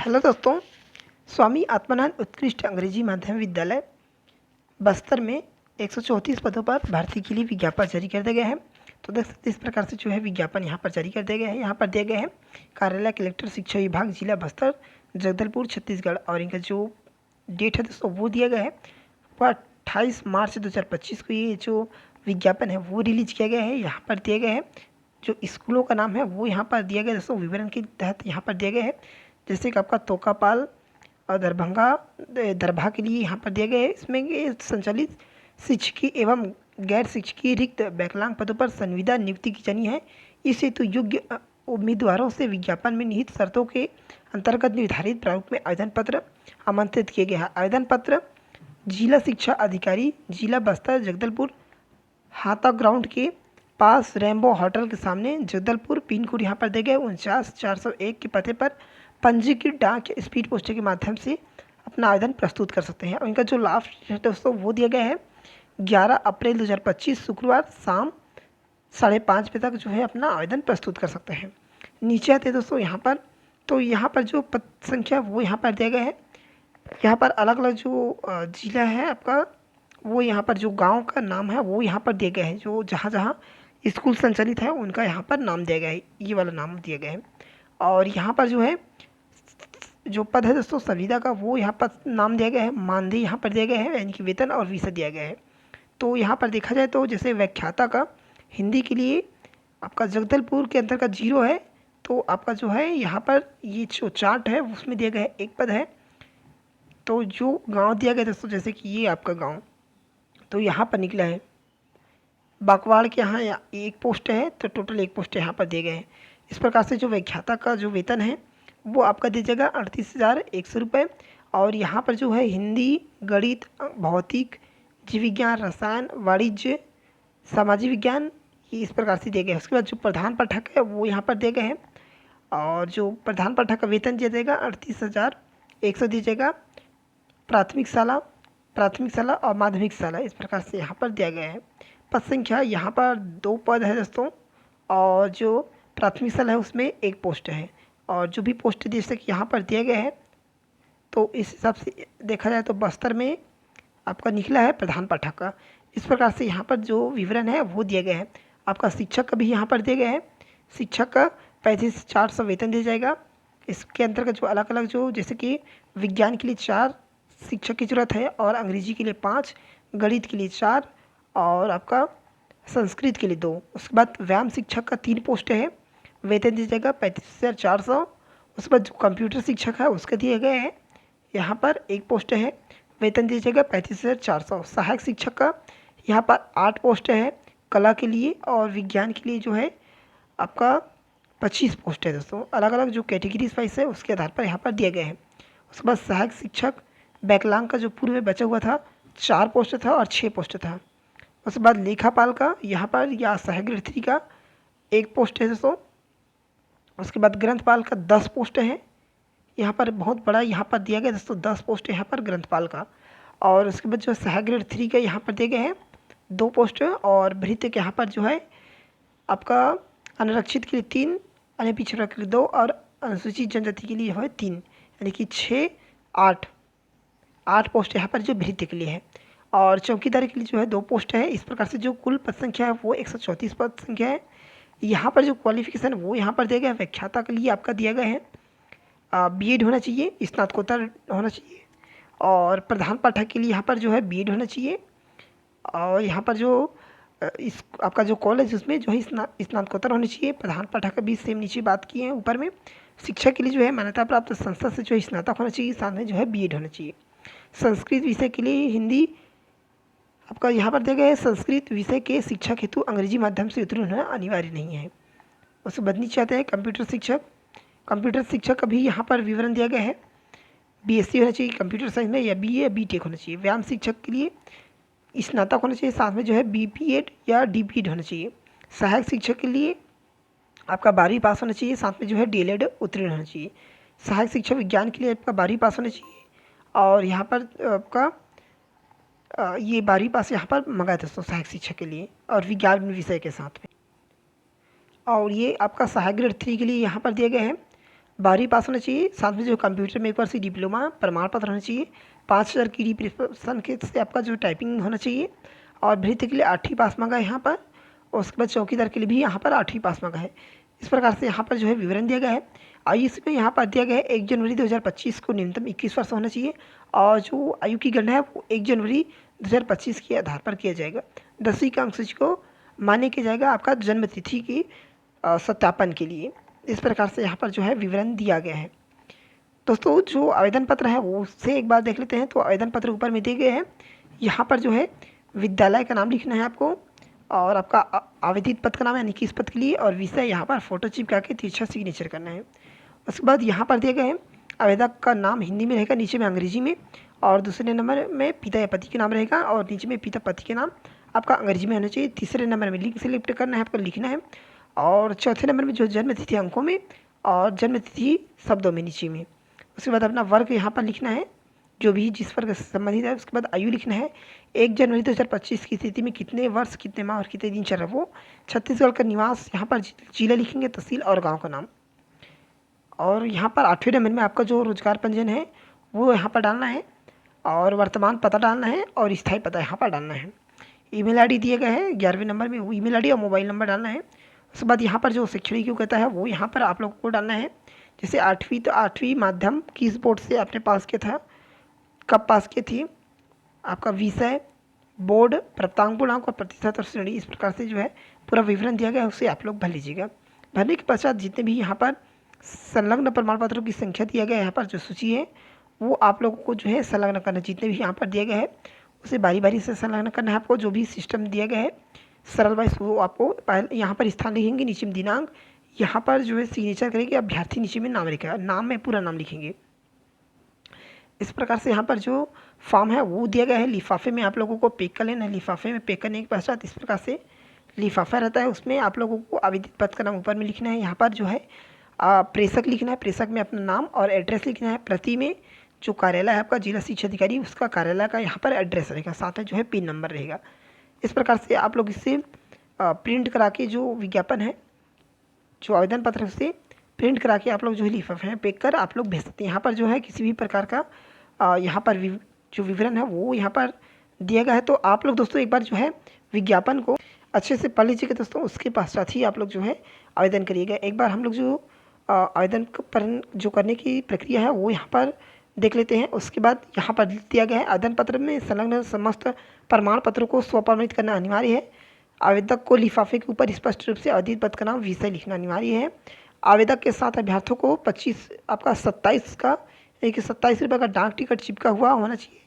Hello दोस्तों, स्वामी आत्मानंद उत्कृष्ट अंग्रेजी माध्यम विद्यालय बस्तर में 134 पदों पर भर्ती के लिए विज्ञापन जारी कर दिया गया है। तो देख सकते इस प्रकार से जो है विज्ञापन यहाँ पर जारी कर दिया गया है। यहाँ पर दिया गया है कार्यालय कलेक्टर शिक्षा विभाग जिला बस्तर जगदलपुर छत्तीसगढ़, और इनका जो डेट है दोस्तों वो दिया गया है वह 28 मार्च 2025 को ये जो विज्ञापन है वो रिलीज किया गया है। यहाँ पर दिया गया है जो स्कूलों का नाम है वो यहाँ पर दिया गया दोस्तों विवरण के तहत यहाँ पर दिया गया है। जैसे कि आपका तोकापाल और दरभा के लिए यहाँ पर दिया गया है। इसमें ये संचालित शिक्षकी एवं गैर शिक्षकीय रिक्त विकलांग पदों पर संविदा नियुक्ति की जानी है। इस हेतु योग्य उम्मीदवारों से विज्ञापन में निहित शर्तों के अंतर्गत निर्धारित प्रारूप में आवेदन पत्र आमंत्रित किए गए हैं। आवेदन पत्र जिला शिक्षा अधिकारी जिला बस्तर जगदलपुर हाथा ग्राउंड के पास रेम्बो होटल के सामने जगदलपुर, पिन कोड यहाँ पर दिए गए 49,401 के पते पर पंजीकृत डाक या स्पीड पोस्टर के माध्यम से अपना आवेदन प्रस्तुत कर सकते हैं। और इनका जो लास्ट डेट है दोस्तों वो दिया गया है 11 अप्रैल 2025 शुक्रवार शाम 5:30 बजे तक जो है अपना आवेदन प्रस्तुत कर सकते हैं। नीचे आते हैं दोस्तों यहाँ पर, तो यहाँ पर जो पद संख्या वो यहाँ पर दिया गया है। यहाँ पर अलग अलग जो जिला है आपका वो यहाँ पर जो गांव का नाम है वो यहाँ पर दिया गया है। जो जहाँ जहाँ स्कूल संचालित है उनका यहाँ पर नाम दिया गया है, ये वाला नाम दिया गया है। और यहाँ पर जो है जो पद है दोस्तों संविदा का वो यहाँ पर नाम दिया गया है, मानदेय यहाँ पर दिया गया है, यानी कि वेतन और विषय दिया गया है। तो यहाँ पर देखा जाए तो जैसे व्याख्याता का हिंदी के लिए आपका जगदलपुर के अंतर्गत 0 है, तो आपका जो है यहाँ पर ये जो चार्ट है उसमें दिया गया है 1 पद है। तो जो गांव दिया गया दोस्तों जैसे कि ये आपका गांव तो यहाँ पर निकला है बाकवाड़ के यहाँ 1 पोस्ट है, तो टोटल 1 पोस्ट यहाँ पर दिए गए हैं। इस प्रकार से जो व्याख्याता का जो वेतन है वो आपका दीजिएगा 38,100 रुपये। और यहाँ पर जो है हिंदी, गणित, भौतिक, जीव विज्ञान, रसायन, वाणिज्य, सामाजिक विज्ञान ये इस प्रकार से दिए गए हैं। उसके बाद जो प्रधान पाठक है वो यहाँ पर दिए गए हैं, और जो प्रधान पाठक का वेतन दिया जाएगा 38,100 दीजिएगा। प्राथमिक शाला और माध्यमिक शाला इस प्रकार से यहाँ पर दिया गया है। पद संख्या यहाँ पर 2 पद है दोस्तों, और जो प्राथमिक शाला है उसमें 1 पोस्ट है, और जो भी पोस्ट जैसे कि यहाँ पर दिया गया है तो इस हिसाब से देखा जाए तो बस्तर में आपका निकला है प्रधान पाठक का। इस प्रकार से यहाँ पर जो विवरण है वो दिया गया है। आपका शिक्षक का भी यहाँ पर दिया गया है। शिक्षक का 35,400 वेतन दिया जाएगा। इसके अंतर्गत जो अलग अलग जो जैसे कि विज्ञान के लिए 4 शिक्षक की ज़रूरत है, और अंग्रेजी के लिए 5, गणित के लिए 4, और आपका संस्कृत के लिए 2। उसके बाद व्यायाम शिक्षक का 3 पोस्ट है, वेतन दिया जाएगा 35,400। उसके बाद जो कंप्यूटर शिक्षक है उसके दिए गए हैं यहाँ पर 1 पोस्ट है, वेतन दिया जाएगा 35,400। सहायक शिक्षक का यहाँ पर 8 पोस्ट है, कला के लिए और विज्ञान के लिए जो है आपका 25 पोस्ट है दोस्तों। अलग अलग जो कैटेगरीज वाइज है उसके आधार पर यहाँ पर दिए गए हैं। उसके बाद सहायक शिक्षक विकलांग का जो पूर्व में बचा हुआ था 4 पोस्ट था और 6 पोस्ट था। उसके बाद लेखापाल का यहाँ पर या सहायक ग्रेड 3 का 1 पोस्ट है दोस्तों। उसके बाद ग्रंथपाल का 10 पोस्ट है, यहाँ पर बहुत बड़ा यहाँ पर दिया गया दोस्तों 10 पोस्ट है यहाँ पर ग्रंथपाल का। और उसके बाद जो सहायक ग्रेड 3 का यहाँ पर दिए गए हैं 2 पोस्ट, और भृत्य के यहाँ पर जो है आपका अनारक्षित के लिए 3, अन्य पिछड़ा के लिए 2, और अनुसूचित जनजाति के लिए है 3, यानी कि 8 पोस्ट यहाँ पर जो भृत्य के लिए है। और चौकीदार के लिए जो है 2 पोस्ट है। इस प्रकार से जो कुल पद संख्या है वो 134 पद संख्या है। यहाँ पर जो क्वालिफिकेशन वो यहाँ पर दिया गया है। व्याख्याता के लिए आपका दिया गया है बीएड होना चाहिए, स्नातकोत्तर होना चाहिए, और प्रधान पाठक के लिए यहाँ पर जो है बीएड होना चाहिए। और यहाँ पर जो इस आपका जो कॉलेज उसमें जो है स्नातकोत्तर होनी चाहिए। प्रधान पाठक का भी सेम नीचे बात की है ऊपर में। शिक्षक के लिए जो है मान्यता प्राप्त संस्था से जो है स्नातक होना चाहिए, साथ में जो है बीएड होना चाहिए। संस्कृत विषय के लिए हिंदी आपका यहाँ पर दिया गया है। संस्कृत विषय के शिक्षक हेतु अंग्रेजी माध्यम से उत्तीर्ण होना अनिवार्य नहीं है। उसके बाद नीचे आते हैं कंप्यूटर शिक्षक का भी यहाँ पर विवरण दिया गया है। बीएससी होना चाहिए कंप्यूटर साइंस में, या बीए या बीटेक होना चाहिए। व्यायाम शिक्षक के लिए स्नातक होना चाहिए, साथ में जो है बीपीएड या डीपीएड होना चाहिए। सहायक शिक्षक के लिए आपका 12वीं पास होना चाहिए, साथ में जो है डीएलएड उत्तीर्ण होना चाहिए। सहायक शिक्षक विज्ञान के लिए आपका 12वीं पास होना चाहिए, और यहाँ पर आपका ये 12वीं पास यहाँ पर मंगा दोस्तों सहायक शिक्षक के लिए, और विज्ञान विषय के साथ में। और ये आपका सहायक ग्रेड 3 के लिए यहाँ पर दिए गए हैं 12वीं पास होना चाहिए। साथ में जो कंप्यूटर में 1 वर्ष की डिप्लोमा प्रमाण पत्र होना चाहिए। 5,000 की रिप्रेजेंटेशन के से आपका जो टाइपिंग होना चाहिए। और भृत्य के लिए 8वीं पास मांगा है यहाँ पर। और उसके बाद चौकीदार के लिए भी यहाँ पर 8वीं पास मांगा है। इस प्रकार से यहाँ पर जो है विवरण दिया गया है। आयु इसमें यहाँ पर दिया गया है 1 जनवरी 2025 को न्यूनतम 21 वर्ष होना चाहिए। और जो आयु की गणना है वो 1 जनवरी 2025 के आधार पर किया जाएगा। 10वीं का अंकसूची को मान्य किया जाएगा आपका जन्म तिथि की सत्यापन के लिए। इस प्रकार से यहाँ पर जो है विवरण दिया गया है। दोस्तों जो आवेदन पत्र है वो उससे एक बार देख लेते हैं। तो आवेदन पत्र ऊपर में दिए गए हैं। यहाँ पर जो है विद्यालय का नाम लिखना है आपको, और आपका आवेदित पद का नाम यानी कि इस पद के लिए, और विषय यहाँ पर फोटो चिपका के तिरछा सिग्नेचर करना है। उसके बाद यहाँ पर दिए गए हैं आवेदक का नाम हिंदी में रहेगा, नीचे में अंग्रेजी में, और दूसरे नंबर में पिता या पति के नाम रहेगा, और नीचे में पिता पति के नाम आपका अंग्रेजी में होना चाहिए। तीसरे नंबर में लिंक सिलेक्ट करना है, आपको लिखना है। और चौथे नंबर में जो जन्म तिथि अंकों में और जन्म तिथि शब्दों में नीचे में। उसके बाद अपना वर्ग यहाँ पर लिखना है जो भी जिस वर्ग से संबंधित है। उसके बाद आयु लिखना है। 1 जनवरी 2025 की स्थिति में कितने वर्ष, कितने माह और कितने दिन चल रहा है वो। छत्तीसगढ़ का निवास यहाँ पर जिला लिखेंगे, तहसील और गांव का नाम। और यहाँ पर 8वें नंबर में आपका जो रोजगार पंजीयन है वो यहाँ पर डालना है, और वर्तमान पता डालना है, और स्थायी पता यहाँ पर डालना है। ईमेल आईडी दिया गया है 11वें नंबर में, वो ईमेल आईडी और मोबाइल नंबर डालना है। उसके बाद यहाँ पर जो शैक्षणिक योग्यता है वो यहाँ पर आप लोगों को डालना है। जैसे 8वीं, तो 8वीं माध्यम किस बोर्ड से आपने पास किया था, कब पास की थी, आपका विषय, बोर्ड, प्राप्तांक, गुणांक और प्रतिशत और श्रेणी। इस प्रकार से जो है पूरा विवरण दिया गया है, उसे आप लोग भर लीजिएगा। भरने के पश्चात जितने भी यहाँ पर संलग्न प्रमाण पत्रों की संख्या दिया गया है, यहाँ पर जो सूची है वो आप लोगों को जो है संलग्न करना। जितने भी यहाँ पर दिया गया है उसे बारी बारी से संलग्न करना है आपको। जो भी सिस्टम दिया गया है सरल वाइज वो आपको पहले यहाँ पर स्थान लिखेंगे, नीचे में दिनांक, यहाँ पर जो है सिग्नेचर करेंगे, अभ्यर्थी नीचे में नाम लिखेगा, नाम में पूरा नाम लिखेंगे। इस प्रकार से यहाँ पर जो फॉर्म है वो दिया गया है। लिफाफे में आप लोगों को पैक कर लेना है। लिफाफे में पैक करने के पश्चात इस प्रकार से लिफाफा रहता है, उसमें आप लोगों को आवेदित पद का नाम ऊपर में लिखना है। यहाँ पर जो है प्रेषक लिखना है, प्रेषक में अपना नाम और एड्रेस लिखना है। प्रति में जो कार्यालय है आपका जिला शिक्षा अधिकारी, उसका कार्यालय का यहाँ पर एड्रेस रहेगा, साथ में जो है पिन नंबर रहेगा। इस प्रकार से आप लोग इससे प्रिंट करा के जो विज्ञापन है, जो आवेदन पत्र है उससे प्रिंट करा के आप लोग जो है लिफाफे में पैक कर आप लोग भेज सकते हैं। यहाँ पर जो है किसी भी प्रकार का यहाँ पर जो विवरण है वो यहाँ पर दिया गया है। तो आप लोग दोस्तों एक बार जो है विज्ञापन को अच्छे से पढ़ लीजिएगा दोस्तों, उसके पश्चात ही आप लोग जो है आवेदन करिएगा। एक बार हम लोग जो आवेदन पर जो करने की प्रक्रिया है वो यहाँ पर देख लेते हैं। उसके बाद यहाँ पर दिया गया है आवेदन पत्र में संलग्न समस्त प्रमाण पत्रों को स्वप्रमाणित करना अनिवार्य है। आवेदक को लिफाफे के ऊपर स्पष्ट रूप से आवेदित पद का नाम, विषय लिखना अनिवार्य है। आवेदक के साथ अभ्यर्थियों को 27 का 27 रुपये का डाक टिकट चिपका हुआ होना चाहिए,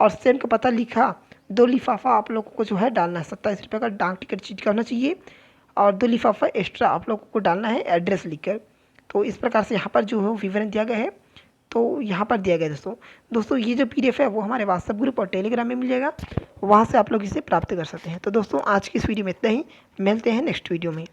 और सेम का पता लिखा 2 लिफाफा आप लोगों को जो है डालना है। 27 रुपये का डाक टिकट चिपका होना चाहिए, और 2 लिफाफा एक्स्ट्रा आप लोगों को डालना है एड्रेस लिखकर। तो इस प्रकार से यहाँ पर जो है विवरण दिया गया है, तो यहाँ पर दिया गया है दोस्तों ये जो PDF है वो हमारे व्हाट्सएप ग्रुप और टेलीग्राम में मिल जाएगा, वहाँ से आप लोग इसे प्राप्त कर सकते हैं। तो दोस्तों आज की इस वीडियो में इतना ही, मिलते हैं नेक्स्ट वीडियो में।